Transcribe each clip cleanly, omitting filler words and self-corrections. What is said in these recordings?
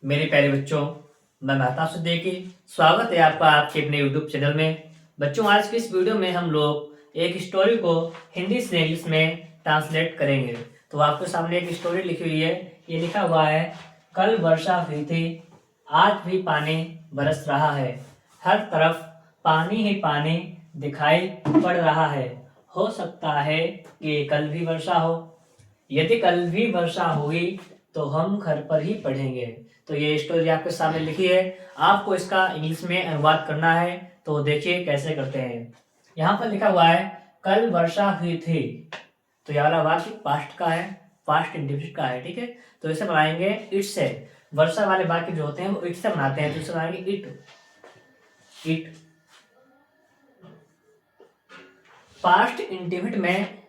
मेरे प्यारे बच्चों, मैं मेहताब सिद्दीकी। स्वागत है आपका आपके अपने यूट्यूब चैनल में। बच्चों, आज की इस वीडियो में हम लोग एक स्टोरी को हिंदी से इंग्लिश में ट्रांसलेट करेंगे। तो आपके सामने एक स्टोरी लिखी हुई है। ये लिखा हुआ है, कल वर्षा हुई थी, आज भी पानी बरस रहा है, हर तरफ पानी ही पानी दिखाई पड़ रहा है। हो सकता है कि कल भी वर्षा हो। यदि कल भी वर्षा हुई तो हम घर पर ही पढ़ेंगे। तो ये स्टोरी आपके सामने लिखी है। आपको इसका इंग्लिश में अनुवाद करना है। तो देखिए कैसे करते हैं। यहाँ पर लिखा हुआ है, कल वर्षा हुई थी। तो यह वाला वाक्य पास्ट का है, पास्ट इंडिफिनिट का है। ठीक है, तो इसे बनाएंगे इट से। वर्षा वाले वाक्य जो होते हैं वो इट से बनाते हैं, तो इसे बनाएंगे इट। इट पास्ट इंडिफिनिट में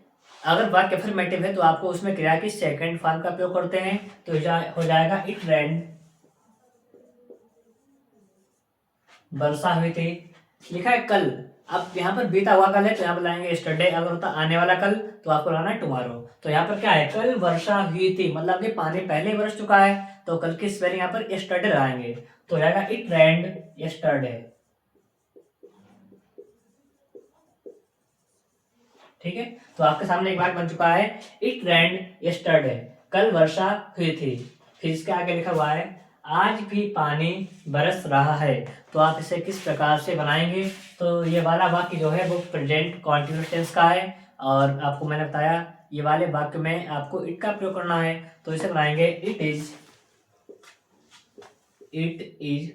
अगर वाक्य अफर्मेटिव है तो आपको उसमें क्रिया की सेकंड फॉर्म का प्रयोग करते हैं। तो हो जाएगा इट रेन, वर्षा हुई थी। लिखा है कल, अब यहाँ पर बीता हुआ कल है तो यहाँ पर लाएंगे यस्टरडे। अगर होता आने वाला कल तो आपको लाना है टुमारो। तो यहाँ पर क्या है, कल वर्षा हुई थी, मतलब कि पानी पहले ही बरस चुका है। तो कल की स्पेलिंग यहाँ पर यस्टरडे लगाएंगे, तो हो जाएगा इट रेन्ड यस्टरडे। ठीक है, तो आपके सामने एक बार बन चुका है, इट रेन्ड यस्टरडे, कल वर्षा हुई थी। फिर इसके आगे लिखा हुआ है, आज भी पानी बरस रहा है। तो आप इसे किस प्रकार से बनाएंगे। तो ये वाला वाक्य जो है वो प्रेजेंट कॉन्टिन्यूअस टेंस का है, और आपको मैंने बताया ये वाले वाक्य में आपको इट का प्रयोग करना है। तो इसे बनाएंगे इट इज। इट इज,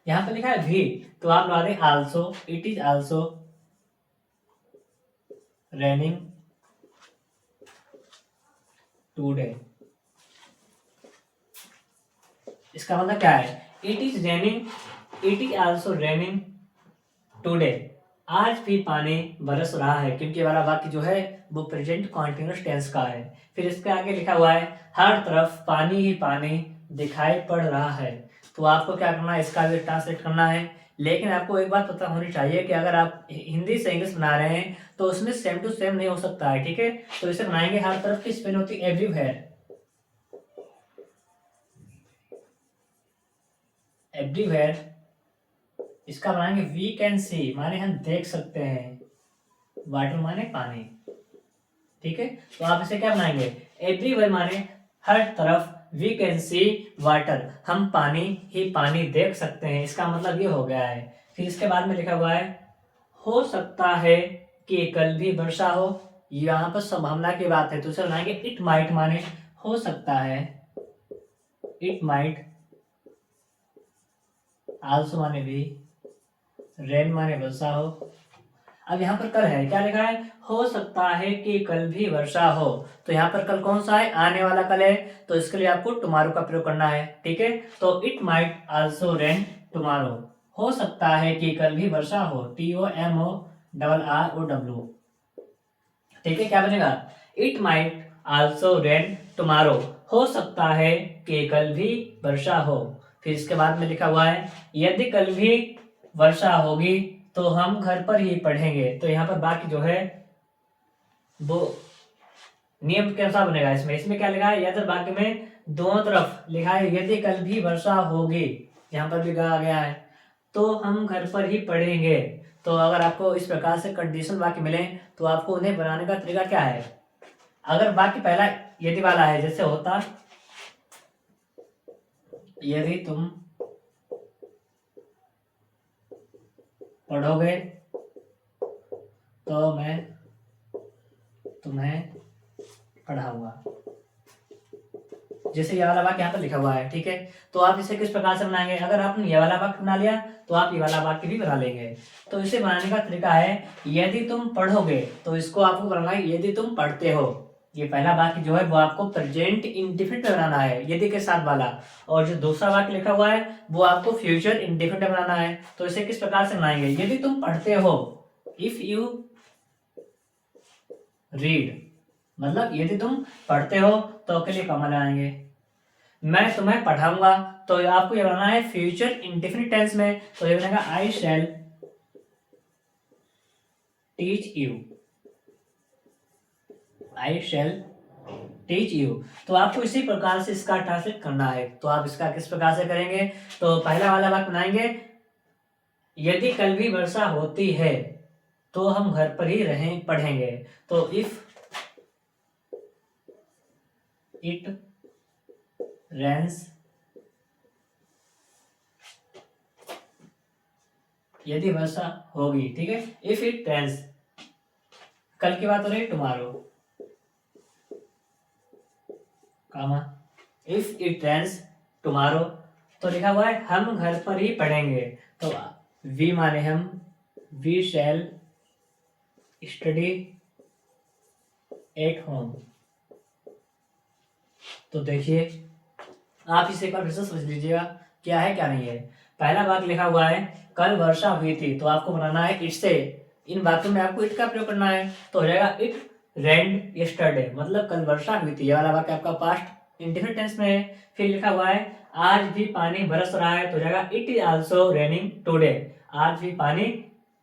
यहाँ पर लिखा है भी, तो आप लगा दें also. It is also raining today. इसका मतलब क्या है, it is raining, it is also raining today. आज भी पानी बरस रहा है, क्योंकि वाला वाक्य जो है वो प्रेजेंट कॉन्टिन्यूअस टेंस का है। फिर इसके आगे लिखा हुआ है, हर तरफ पानी ही पानी दिखाई पड़ रहा है। तो आपको क्या करना है, इसका भी ट्रांसलेट करना है। लेकिन आपको एक बात पता होनी चाहिए कि अगर आप हिंदी से इंग्लिश बना रहे हैं तो उसमें सेम टू सेम नहीं हो सकता है। ठीक है, तो इसे बनाएंगे, हर तरफ की स्पेलिंग होती है एवरीवेयर। एवरीवेयर, इसका बनाएंगे वी कैन सी, माने हम देख सकते हैं। वाटर माने पानी। ठीक है, तो आप इसे क्या बनाएंगे, एवरीवेयर माने हर तरफ, वी कैन सी वाटर, हम पानी ही पानी देख सकते हैं। इसका मतलब ये हो गया है। फिर इसके बाद में लिखा हुआ है, हो सकता है कि कल भी वर्षा हो। यहाँ पर संभावना की बात है, तो उसे बनाएंगे इट माइट, माने हो सकता है। इट माइट, आल्सो माने भी, रेन माने वर्षा हो। अब यहाँ पर कल है, क्या लिखा है, हो सकता है कि कल भी वर्षा हो। तो यहाँ पर कल कौन सा है, आने वाला कल है, तो इसके लिए आपको टुमारो का प्रयोग करना है। ठीक है, तो it might also rain tomorrow, हो सकता है कि कल भी वर्षा हो। TOMORROW। ठीक है, क्या बनेगा, it might also rain tomorrow, हो सकता है कि कल भी वर्षा हो। फिर इसके बाद में लिखा हुआ है, यदि कल भी वर्षा होगी तो हम घर पर ही पढ़ेंगे। तो यहाँ पर बाकी जो है वो नियम के अनुसार बनेगा। इसमें इसमें क्या लिखा है, यदि बाकी में दोनों तरफ लिखा है यदि कल भी वर्षा होगी, यहाँ पर भी कहा गया है तो हम घर पर ही पढ़ेंगे। तो अगर आपको इस प्रकार से कंडीशनल वाक्य मिले तो आपको उन्हें बनाने का तरीका क्या है, अगर वाक्य पहला यदि वाला है, जैसे होता यदि तुम पढ़ोगे तो मैं तुम्हें पढ़ाऊंगा, जैसे ये वाला वाक्य यहाँ पर लिखा हुआ है। ठीक है, तो आप इसे किस प्रकार से बनाएंगे, अगर आपने ये वाला वाक्य बना लिया तो आप ये वाला वाक्य भी बना लेंगे। तो इसे बनाने का तरीका है, यदि तुम पढ़ोगे, तो इसको आपको बनाना है यदि तुम पढ़ते हो। ये पहला वाक्य जो है वो आपको प्रेजेंट इंडिफिनिट बनाना है, यदि के साथ वाला। और जो दूसरा वाक्य लिखा हुआ है वो आपको फ्यूचर इंडिफिनिट बनाना है। तो इसे किस प्रकार से बनाएंगे, यदि तुम पढ़ते हो, इफ यू रीड, मतलब यदि तुम पढ़ते हो तो के लिए कॉमा लगाएंगे। मैं तुम्हें पढ़ाऊंगा, तो आपको ये बनाना है फ्यूचर इंडेफिनिट टेंस में। तो ये बनेगा I shall teach you. I shall teach you. तो आपको इसी प्रकार से इसका ट्रांसलेट करना है। तो आप इसका किस प्रकार से करेंगे? तो पहला वाला वाक्य बनाएंगे, यदि कल भी वर्षा होती है तो हम घर पर ही पढ़ेंगे। तो इफ इट रेन्स, यदि वर्षा होगी, ठीक है। इफ इट रेन्स, कल की बात हो रही है, tomorrow, comma if it rains tomorrow. तो लिखा हुआ है हम घर पर ही पढ़ेंगे। तो वी माने हम, we shall study at home. तो देखिए, आप इसे एक बार फिर से समझ लीजिएगा क्या है क्या नहीं है। पहला वाक्य लिखा हुआ है कल वर्षा हुई थी, तो आपको बनाना है इट से। इन वाक्यों में आपको इट का प्रयोग करना है, तो हो जाएगा इट रेन्ड यस्टरडे, मतलब कल वर्षा हुई थी। ये वाला वाक्य आपका पास्ट इंडेफिनिट टेंस में है। फिर लिखा हुआ है आज भी पानी बरस रहा है, तो हो जाएगा it is also raining today, आज भी पानी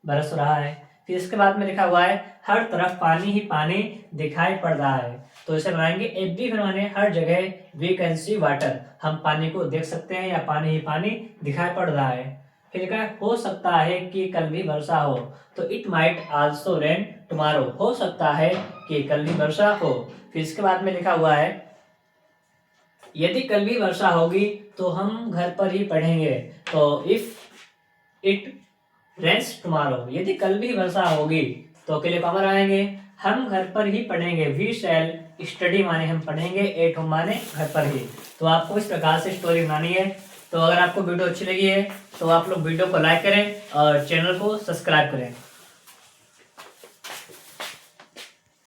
बरस रहा है। फिर इसके बाद में लिखा हुआ है हर तरफ पानी ही पानी दिखाई पड़ रहा है, तो इसे बनाएंगे एवरीवेयर माने हर जगह, वी कैन सी वाटर, हम पानी को देख सकते हैं या पानी ही पानी दिखाई पड़ रहा है। फिर लिखा है हो सकता है कि कल भी वर्षा हो, तो it might also rain tomorrow, हो सकता है कि कल भी वर्षा हो। फिर इसके बाद में लिखा हुआ है यदि कल भी वर्षा होगी तो हम घर पर ही पढ़ेंगे। तो इफ इट रेन्स टुमारो, यदि कल भी वर्षा होगी तो के लिए पावर आएंगे, हम घर पर ही पढ़ेंगे, वी शैल स्टडी माने हम पढ़ेंगे, एट होम माने घर पर ही। तो आपको इस प्रकार से स्टोरी बनानी है। तो अगर आपको वीडियो अच्छी लगी है तो आप लोग वीडियो को लाइक करें और चैनल को सब्सक्राइब करें।